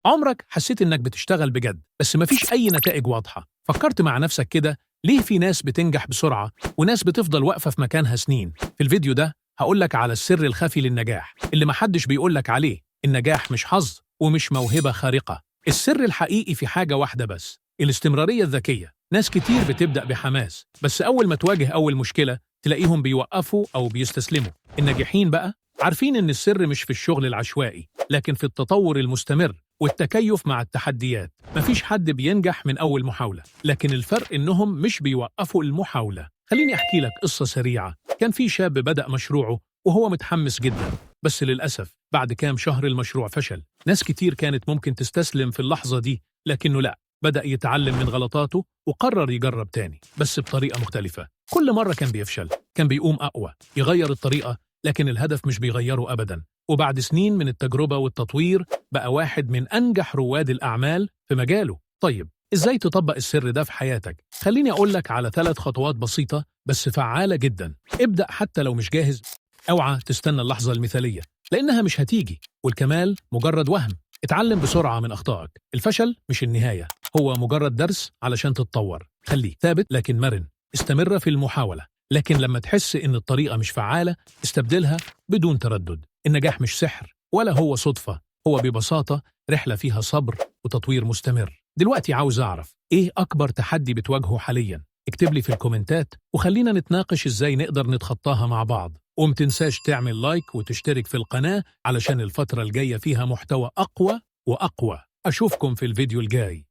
عمرك حسيت إنك بتشتغل بجد بس مفيش أي نتائج واضحة؟ فكرت مع نفسك كده ليه في ناس بتنجح بسرعة وناس بتفضل واقفة في مكانها سنين؟ في الفيديو ده هقولك على السر الخفي للنجاح اللي محدش بيقولك عليه. النجاح مش حظ ومش موهبة خارقة، السر الحقيقي في حاجة واحدة بس: الاستمرارية الذكية. ناس كتير بتبدأ بحماس بس أول ما تواجه أول مشكلة تلاقيهم بيوقفوا أو بيستسلموا. الناجحين بقى عارفين إن السر مش في الشغل العشوائي لكن في التطور المستمر والتكيف مع التحديات. مفيش حد بينجح من أول محاولة، لكن الفرق إنهم مش بيوقفوا المحاولة. خليني أحكي لك قصة سريعة. كان في شاب بدأ مشروعه وهو متحمس جدا، بس للأسف بعد كام شهر المشروع فشل. ناس كتير كانت ممكن تستسلم في اللحظة دي، لكنه لا، بدأ يتعلم من غلطاته وقرر يجرب تاني بس بطريقة مختلفة. كل مرة كان بيفشل كان بيقوم أقوى، يغير الطريقة، لكن الهدف مش بيغيره أبدا. وبعد سنين من التجربة والتطوير بقى واحد من أنجح رواد الأعمال في مجاله. طيب إزاي تطبق السر ده في حياتك؟ خليني أقولك على 3 خطوات بسيطة بس فعالة جدا. ابدأ حتى لو مش جاهز. اوعى تستنى اللحظة المثالية لأنها مش هتيجي، والكمال مجرد وهم. اتعلم بسرعة من أخطائك، الفشل مش النهاية، هو مجرد درس علشان تتطور. خليك ثابت لكن مرن، استمر في المحاولة، لكن لما تحس إن الطريقة مش فعالة استبدلها بدون تردد. النجاح مش سحر ولا هو صدفة، هو ببساطة رحلة فيها صبر وتطوير مستمر. دلوقتي عاوز أعرف إيه أكبر تحدي بتواجهه حالياً؟ اكتب لي في الكومنتات وخلينا نتناقش إزاي نقدر نتخطاها مع بعض. ومتنساش تعمل لايك وتشترك في القناة علشان الفترة الجاية فيها محتوى أقوى وأقوى. أشوفكم في الفيديو الجاي.